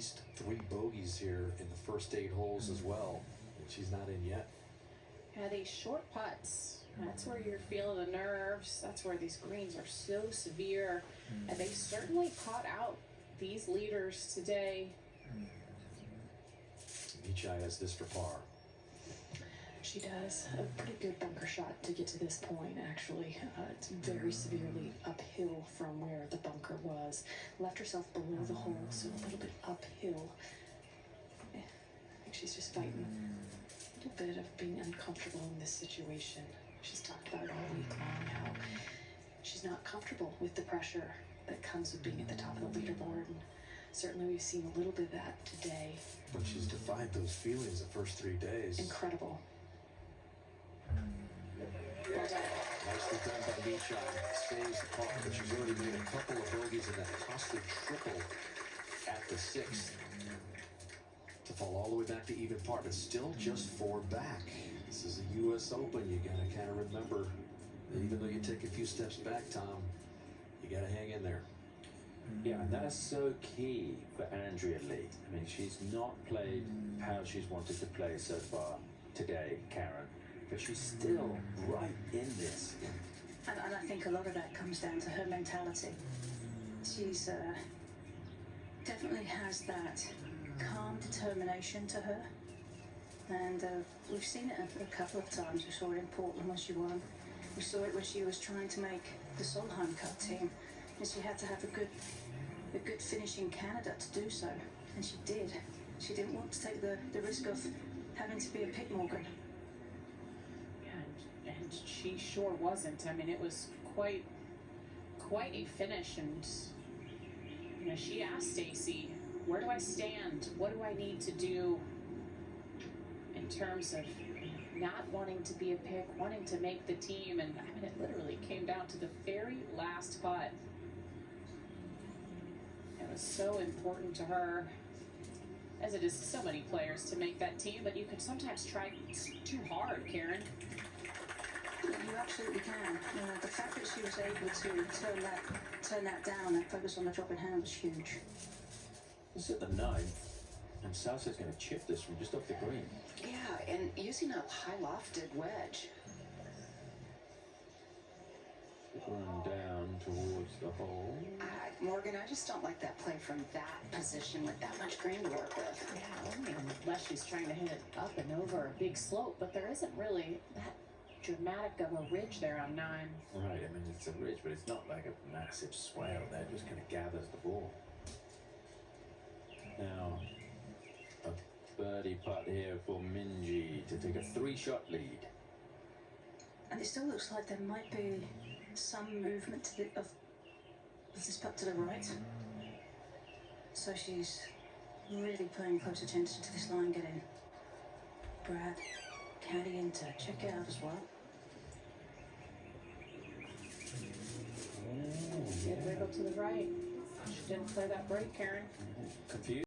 least 3 bogeys here in the first 8 holes as well, and she's not in yet. Yeah, these short putts, that's where you're feeling the nerves. That's where these greens are so severe. And they certainly caught out these leaders today. Michai has this for par. She does a pretty good bunker shot to get to this point, actually. It's very severely uphill from where the bunker was. Left herself below the hole, so a little bit uphill. I think she's just fighting a little bit of being uncomfortable in this situation. She's talked about it all week long, how she's not comfortable with the pressure that comes with being at the top of the leaderboard. And certainly we've seen a little bit of that today. But she's defied those feelings the first 3 days. Incredible. Well done. Nicely done by Michai. Stays the par, but she's already made a couple of bogeys in that costly triple at the 6th. To fall all the way back to even par, but still just 4 back. This is a U.S. Open. You gotta kind of remember that even though you take a few steps back, Tom, you gotta hang in there. Yeah, and that's so key for Andrea Lee. I mean, she's not played how she's wanted to play so far today, Karen, but she's still right in this. And I think a lot of that comes down to her mentality. She's definitely has that calm determination to her. And we've seen it a couple of times. We saw it in Portland when she won. We saw it when she was trying to make the Solheim Cup team. And she had to have a good finish in Canada to do so. And she did. She didn't want to take the risk of having to be a Pitt Morgan. Yeah, and she sure wasn't. I mean, it was quite a finish. And you know, she asked Stacy, where do I stand? What do I need to do in terms of not wanting to be a pick, wanting to make the team? And I mean, it literally came down to the very last putt. It was so important to her, as it is to so many players, to make that team, but you can sometimes try too hard, Karen. You absolutely can. The fact that she was able to turn that down and focus on the drop in hand was huge. This is at the 9th, and Sousa's going to chip this from just off the green. Yeah, and using a high lofted wedge. Run down towards the hole. Morgan, I just don't like that play from that position with that much green to work with. Yeah, I mean, unless she's trying to hit it up and over a big slope, but there isn't really that dramatic of a ridge there on 9. Right, I mean, it's a ridge, but it's not like a massive swale there. It just kind of gathers the ball. Now, a birdie putt here for Minjee to take a 3-shot lead. And it still looks like there might be some movement to of this putt to the right. So she's really paying close attention to this line getting. Brad, caddy in to check it out as well. Good wiggle to the right. She didn't play that break, Karen. Confused.